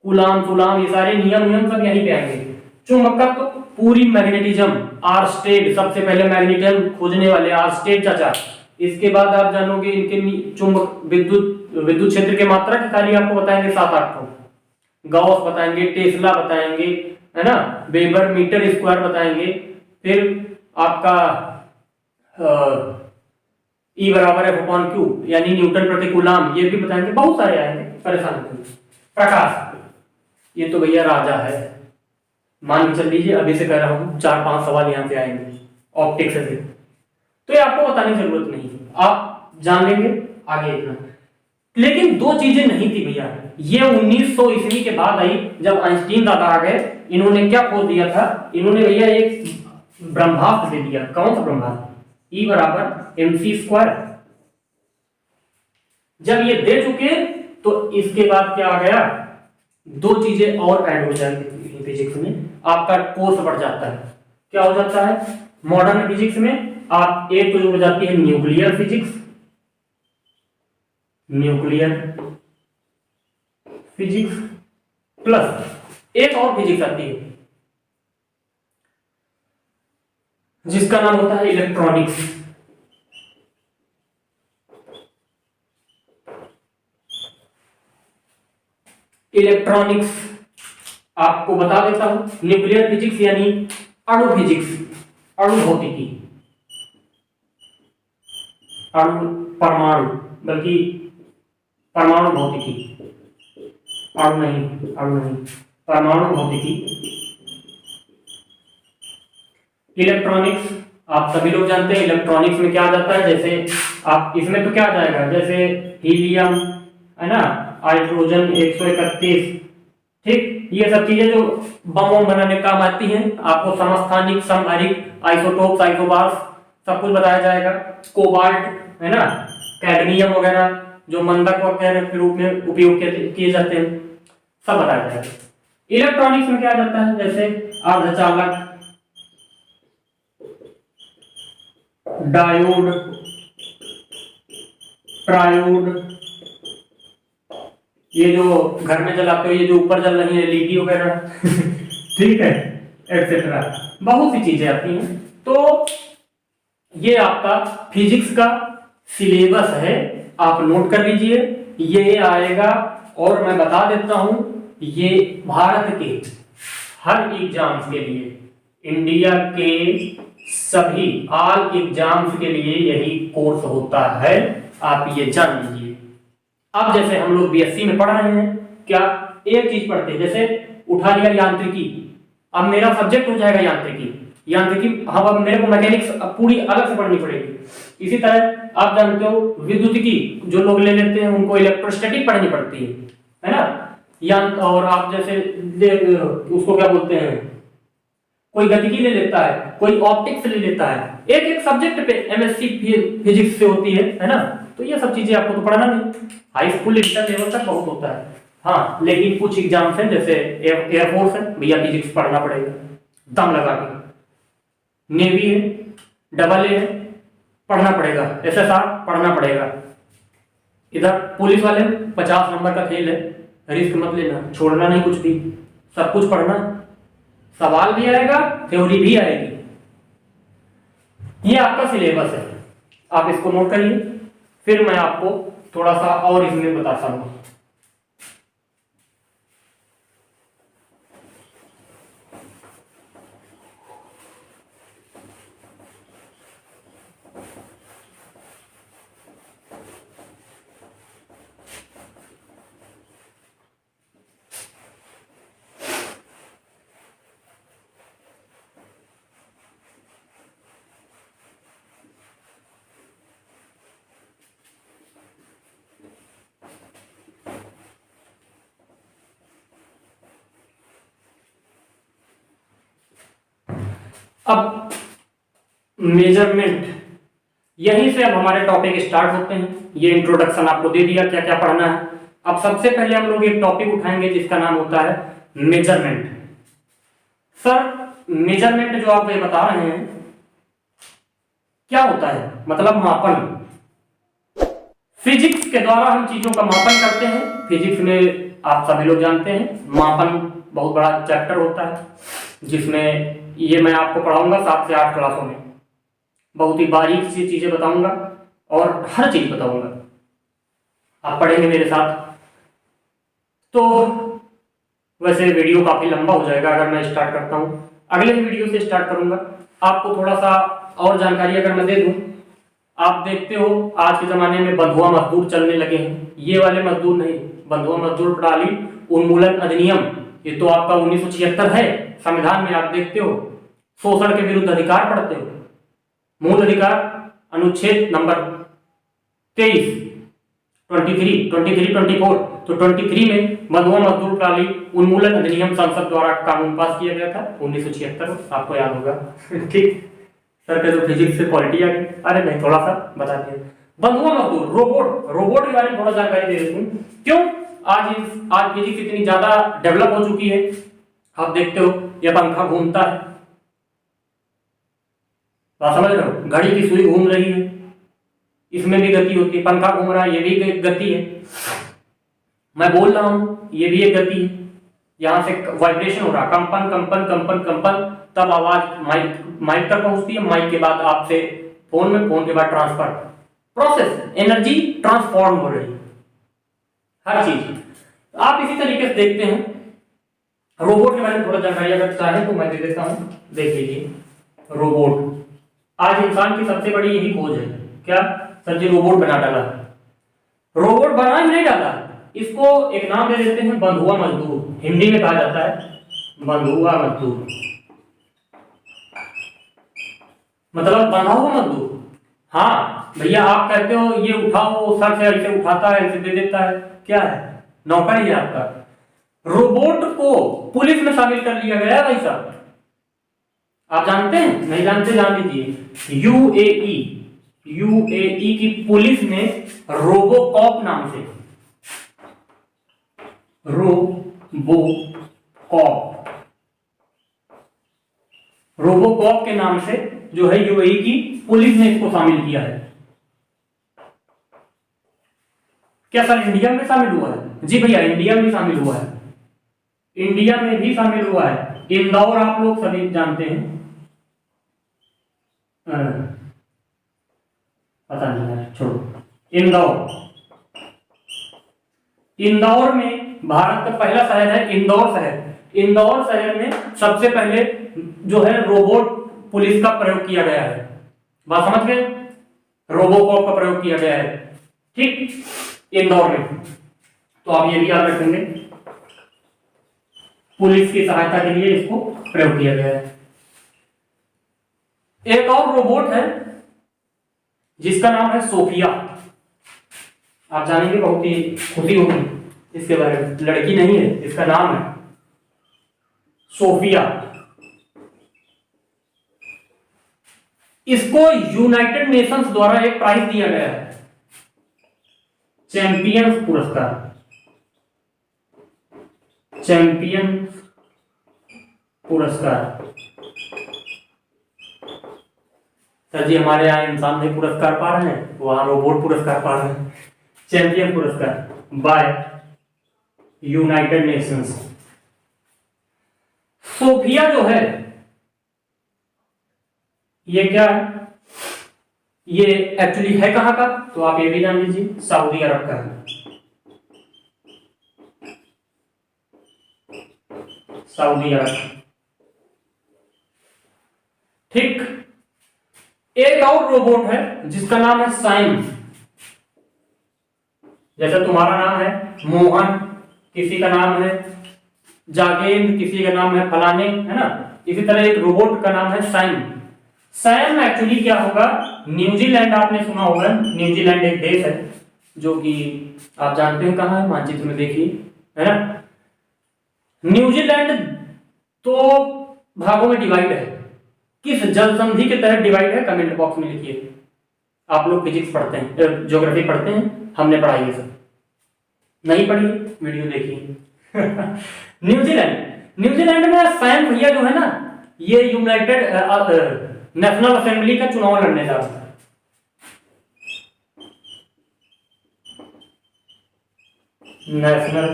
A: कूलाम, ये सारे नियम सब यहीं पे आएंगे। चुंबकत्व, पूरी मैग्नेटिज्म, आर्स्टेड, सबसे पहले मैग्नेटिज्म खोजने वाले आर्स्टेड चाचा, इसके बाद आप जानोगे इनके चुंबक विद्युत क्षेत्र के मात्रक इकाई आपको बताएंगे 7-8 ठो। गॉस बताएंगे, टेस्ला बताएंगे, है ना, वेबर मीटर स्क्वायर बताएंगे, फिर आपका E बराबर एफ अपॉन क्यू यानी न्यूटन प्रति कूलम, ये भी बताएंगे। बहुत सारे आएंगे, परेशान नहीं। प्रकाश, ये तो भैया राजा है, मान के चल लीजिए, अभी से कह रहा हूं 4-5 सवाल यहाँ से आएंगे ऑप्टिक्स से, तो ये आपको बताने की जरूरत नहीं है, आप जान लेंगे आगे इतना। लेकिन दो चीजें नहीं थी भैया, ये 1900 ईस्वी के बाद आई, जब आइंस्टीन दादा आ गए, इन्होंने क्या खोज दिया था, इन्होंने भैया एक ब्रह्मास्त्र दे दिया। कौन सा ब्रह्मास्त्र? E बराबर mc स्क्वायर। जब ये दे चुके तो इसके बाद क्या आ गया, दो चीजें और ऐड हो जाएंगी फिजिक्स में, आपका कोर्स बढ़ जाता है। क्या हो जाता है मॉडर्न फिजिक्स में? आप एक तो हो जाती है न्यूक्लियर फिजिक्स, प्लस एक और फिजिक्स आती है जिसका नाम होता है इलेक्ट्रॉनिक्स। इलेक्ट्रॉनिक्स आपको बता देता हूं, न्यूक्लियर फिजिक्स यानी अणु फिजिक्स, अणु भौतिकी, अणु परमाणु, बल्कि परमाणु भौतिकी, अणु नहीं, परमाणु भौतिकी। इलेक्ट्रॉनिक्स आप सभी लोग जानते हैं, इलेक्ट्रॉनिक्स में क्या आ जाता है, जैसे आप इसमें तो क्या आ जाएगा, जैसे हीलियम, है ना, हाइड्रोजन 131, ठीक, ये सब चीजें जो बम बनाने काम आती हैं, आपको समस्थानिक, समहारिक, आइसोटोप्स, आइसोबार्स सब कुछ बताया जाएगा। कोबाल्ट, है ना, कैडमियम वगैरह जो मंदक वगैरह के रूप में उपयोग किए जाते हैं, सब बताया जाएगा। इलेक्ट्रॉनिक्स में क्या आ जाता है, जैसे अर्धचालक, डायोड, ट्रायोड, ये जो घर में जलाते हो, ये जो ऊपर जल रही है एलईडी वगैरह ठीक है, एक्सेट्रा, बहुत सी चीजें आती हैं। तो ये आपका फिजिक्स का सिलेबस है, आप नोट कर लीजिए, ये आएगा। और मैं बता देता हूं, ये भारत के हर एग्जाम्स के लिए, इंडिया के सभी ऑल एग्जाम्स के लिए यही कोर्स होता है, आप ये जान लीजिए। अब जैसे हम लोग बीएससी में पढ़ रहे हैं, क्या एक चीज पढ़ते हैं, जैसे उठा लिया यांत्रिकी, अब मेरा सब्जेक्ट हो जाएगा यांत्रिकी, हाँ, अब मेरे को मैकेनिक्स पूरी अलग से पढ़नी पड़ेगी। इसी तरह आप जानते हो विद्युतिकी जो लोग ले लेते हैं उनको इलेक्ट्रोस्टैटिक पढ़नी पड़ती है ना, और आप जैसे उसको क्या बोलते हैं, कोई गतिकी ले लेता है, कोई ऑप्टिक्स ले लेता है, एक एक सब्जेक्ट पे एमएससी फिजिक्स से होती है ना, तो ये सब चीजें आपको तो पढ़ना नहीं, हाई स्कूल इंटर लेवल तक बहुत होता है। हाँ, लेकिन कुछ एग्जाम्स हैं, जैसे एयरफोर्स है, भैया फिजिक्स पढ़ना पड़ेगा दम लगा के, नेवी है, डबल ए है, पढ़ना पड़ेगा, एसएसआर पढ़ना पड़ेगा। इधर पुलिस वाले 50 नंबर का खेल है, रिस्क मत लेना, छोड़ना नहीं कुछ भी, सब कुछ पढ़ना, सवाल भी आएगा, थ्योरी भी आएगी। ये आपका सिलेबस है, आप इसको नोट करिए, फिर मैं आपको थोड़ा सा और इसमें बताता हूं। अब मेजरमेंट, यहीं से अब हमारे टॉपिक स्टार्ट होते हैं। ये इंट्रोडक्शन आपको दे दिया क्या क्या पढ़ना है। अब सबसे पहले हम लोग एक टॉपिक उठाएंगे जिसका नाम होता है मेजरमेंट। सर मेजरमेंट जो आप ये बता रहे हैं क्या होता है, मतलब मापन। फिजिक्स के द्वारा हम चीजों का मापन करते हैं। फिजिक्स में आप सभी लोग जानते हैं मापन बहुत बड़ा चैप्टर होता है, जिसमें ये मैं आपको पढ़ाऊंगा 7 से 8 क्लासों में, बहुत ही बारीक सी चीजें बताऊंगा। और हर चीज बताऊंगा, आप पढ़ेंगे मेरे साथ। तो वैसे वीडियो काफी लंबा हो जाएगा अगर मैं स्टार्ट करता हूँ, अगले वीडियो से स्टार्ट करूंगा। आपको थोड़ा सा और जानकारी अगर मैं दे दूं, आप देखते हो आज के जमाने में बंधुआ मजदूर चलने लगे हैं। ये वाले मजदूर नहीं, बंधुआ मजदूर प्रणाली उन्मूलन अधिनियम, ये तो आपका 1976 है। संविधान में आप देखते हो शोषण के विरुद्ध अधिकार पढ़ते हो, मूल अधिकार अनुच्छेद नंबर 23, 23, 24। तो 23 में बंधुआ मजदूर प्रणाली उन्मूलन अधिनियम संसद द्वारा कानून पास किया गया था 1976, आपको याद होगा। ठीक, सर का जो फिजिक्स से क्वालिटी आ गई, अरे नहीं थोड़ा सा बता दिया। बंधुआ मजदूर, रोबोट के बारे में थोड़ा जानकारी दे देता हूँ। क्यों आज फिजिक्स इतनी ज्यादा डेवलप हो चुकी है। आप देखते हो यह पंखा घूमता है, बात समझ रहे हो, घड़ी की सुई घूम रही है, इसमें भी गति होती है। पंखा घूम रहा है, ये भी एक गति है। मैं बोल रहा हूं, ये भी एक गति है। यहां से वाइब्रेशन हो रहा, कंपन कंपन कंपन कंपन, तब आवाज माइक तक पहुंचती है, माइक के बाद आपसे फोन में, फोन के बाद ट्रांसफर प्रोसेस, एनर्जी ट्रांसफॉर्म हो रही है हर चीज। आप इसी तरीके से देखते हैं। रोबोट के बारे में थोड़ा जानकारी अगर चाहे तो मैं दे देता हूं, देख लीजिए। रोबोट आज इंसान की सबसे बड़ी यही खोज है। क्या सर जी रोबोट बना डाला? रोबोट बना ही नहीं डाला, इसको एक नाम दे देते हैं बंधुआ मजदूर। हिंदी में कहा जाता है बंधुआ मजदूर, मतलब बंधा हुआ मजदूर। हाँ भैया, आप कहते हो ये उठाओ, सर से ऐसे उठाता है, ऐसे दे देता है, क्या है? नौकरी है आपका। रोबोट को पुलिस में शामिल कर लिया गया है भाई साहब। आप जानते हैं? नहीं जानते, जान लीजिए। यूएई की पुलिस ने रोबोकॉप नाम से, रोबोकॉप के नाम से जो है यूएई की पुलिस ने इसको शामिल किया है। क्या सर इंडिया में शामिल हुआ है? जी भैया, इंडिया में शामिल हुआ है, इंडिया में भी शामिल हुआ है। इंदौर आप लोग सभी जानते हैं, पता नहीं है, छोड़ो। इंदौर में भारत का पहला शहर है इंदौर शहर। इंदौर शहर में सबसे पहले जो है रोबोट पुलिस का प्रयोग किया गया है। बात समझ गए? रोबोकॉप का प्रयोग किया गया है, ठीक, इंदौर में। तो आप ये भी याद रखेंगे, पुलिस की सहायता के लिए इसको प्रयोग किया गया है। एक और रोबोट है जिसका नाम है सोफिया। आप जानेंगे, बहुत ही खुशी होगी इसके बारे में। लड़की नहीं है, इसका नाम है सोफिया। इसको यूनाइटेड नेशंस द्वारा एक प्राइज दिया गया है, चैंपियंस पुरस्कार। चैंपियंस पुरस्कार। सर जी हमारे यहाँ इंसान नहीं पुरस्कार पा रहे हैं, वहां रोबोट पुरस्कार पा रहे हैं। चैंपियन पुरस्कार बाय यूनाइटेड नेशंस। सोफिया जो है ये क्या है? ये एक्चुअली है कहां का? तो आप ये भी जान लीजिए, सऊदी अरब का है। सऊदी अरब, ठीक। एक और रोबोट है जिसका नाम है साइम। जैसे तुम्हारा नाम है मोहन, किसी का नाम है जागेंद्र, किसी का नाम है फलाने, है ना? इसी तरह एक रोबोट का नाम है सैम। सैम एक्चुअली क्या होगा, न्यूजीलैंड, आपने सुना होगा, न्यूजीलैंड एक देश है जो कि आप जानते हैं कहां है, मानचित्र में देखिए, है ना? न्यूजीलैंड दो भागों में डिवाइड है। किस जल संधि के तहत डिवाइड है, कमेंट बॉक्स में लिखिए। आप लोग फिजिक्स पढ़ते हैं, ज्योग्राफी पढ़ते हैं, हमने पढ़ाई है सब, नहीं पढ़ी वीडियो देखिए। न्यूजीलैंड में सैम भैया जो है ना, ये यूनाइटेड नेशनल असेंबली का चुनाव लड़ने जा रहा है। नेशनल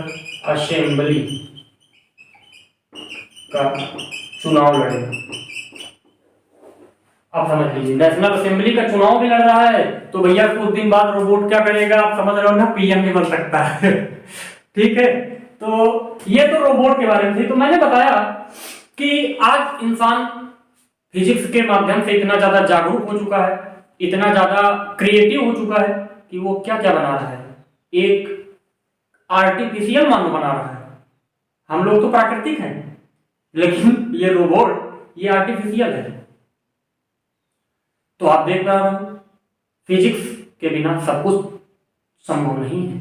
A: असेंबली का चुनाव लड़ेगा। आप समझ लीजिए, नेशनल असेंबली का चुनाव भी लड़ रहा है तो भैया कुछ दिन बाद रोबोट क्या करेगा, आप समझ रहे हो ना, पीएम भी बन सकता है। ठीक है, तो ये तो रोबोट के बारे में थी। तो मैंने बताया कि आज इंसान फिजिक्स के माध्यम से इतना ज्यादा जागरूक हो चुका है, इतना ज्यादा क्रिएटिव हो चुका है कि वो क्या क्या बना रहा है, एक आर्टिफिशियल मानव बना रहा है। हम लोग तो प्राकृतिक हैं, लेकिन ये रोबोट ये आर्टिफिशियल है। तो आप देख रहे हो फिजिक्स के बिना सब कुछ संभव नहीं है।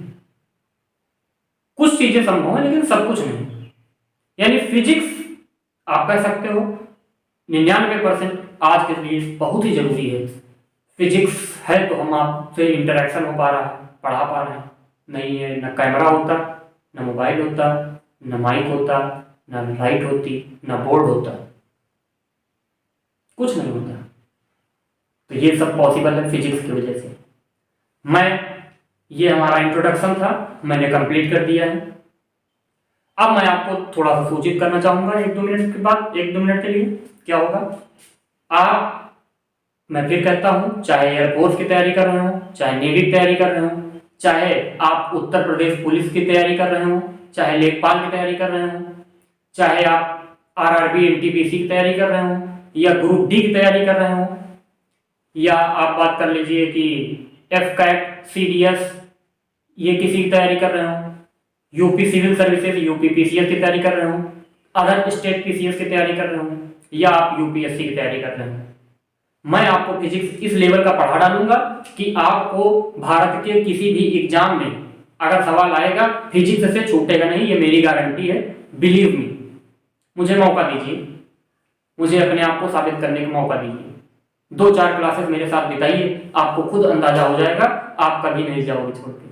A: कुछ चीजें संभव है लेकिन सब कुछ नहीं। यानी फिजिक्स आप कह सकते हो 99% आज के लिए बहुत ही जरूरी है। फिजिक्स है तो हम आपसे इंटरेक्शन हो पा रहा है, पढ़ा पा रहे हैं। नहीं है, न कैमरा होता, न मोबाइल होता, न माइक होता, न लाइट होती, न बोर्ड होता, कुछ नहीं होता। तो ये सब पॉसिबल है फिजिक्स की वजह से। ये हमारा इंट्रोडक्शन था, मैंने कंप्लीट कर दिया है। अब मैं आपको थोड़ा सा सूचित करना चाहूंगा 1-2 मिनट के बाद, 1-2 मिनट के लिए क्या होगा। आप, मैं फिर कहता हूं, चाहे एयरफोर्स की तैयारी कर रहे हो, चाहे नेवी की तैयारी कर रहे हो, चाहे आप उत्तर प्रदेश पुलिस की तैयारी कर रहे हो, चाहे लेखपाल की तैयारी कर रहे हो, चाहे आप आरआरबी एनटीपीसी की तैयारी कर रहे हो, या ग्रुप डी की तैयारी कर रहे हो, या आप बात कर लीजिए कि एफ कैट सीडीएस ये किसी की तैयारी कर रहे हो, UP civil services UP PCS की तैयारी कर रहे हो, अदर स्टेट पीसीएस की तैयारी कर रहे हो, या आप यूपीएससी की तैयारी कर रहे हो, मैं आपको फिजिक्स इस लेवल का पढ़ा डालूंगा कि आपको भारत के किसी भी एग्जाम में अगर सवाल आएगा फिजिक्स से छूटेगा नहीं, ये मेरी गारंटी है। बिलीव मी, मुझे मौका दीजिए, मुझे अपने आप को साबित करने का मौका दीजिए। 2-4 क्लासेस मेरे साथ बिताइए, आपको खुद अंदाजा हो जाएगा, आप कभी नहीं जाओगे छोड़ के।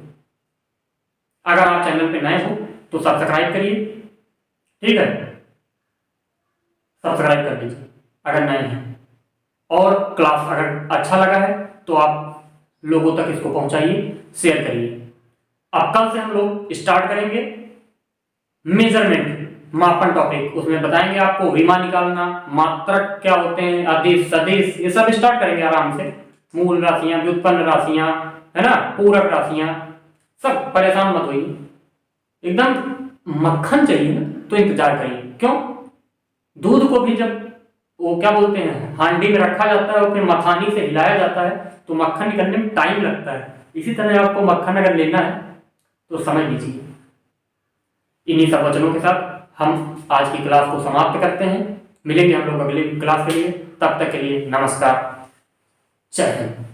A: अगर आप चैनल पे नए हो तो सब्सक्राइब करिए, ठीक है, सब्सक्राइब कर लीजिए अगर नए हैं। और क्लास अगर अच्छा लगा है तो आप लोगों तक इसको पहुंचाइए, शेयर करिए। अब कल से हम लोग स्टार्ट करेंगे मेजरमेंट, मापन टॉपिक। उसमें बताएंगे आपको विमा निकालना, मात्रक क्या होते हैं, अदिश सदिश, ये सब स्टार्ट करेंगे आराम से। मूल राशियां, व्युत्पन्न राशियां, है ना, पूरक राशियां, सब परेशान मत होइए। एकदम मक्खन चाहिए ना तो इंतजार करिए। क्यों? दूध को भी जब वो क्या बोलते हैं हांडी में रखा जाता है और फिर मखानी से हिलाया जाता है तो मक्खन निकलने में टाइम लगता है। इसी तरह आपको मक्खन अगर लेना है तो समझ लीजिए। इन्हीं सब वचनों के साथ हम आज की क्लास को समाप्त करते हैं। मिलेंगे हम लोग अगली क्लास के लिए, तब तक के लिए नमस्कार, जय हिंद।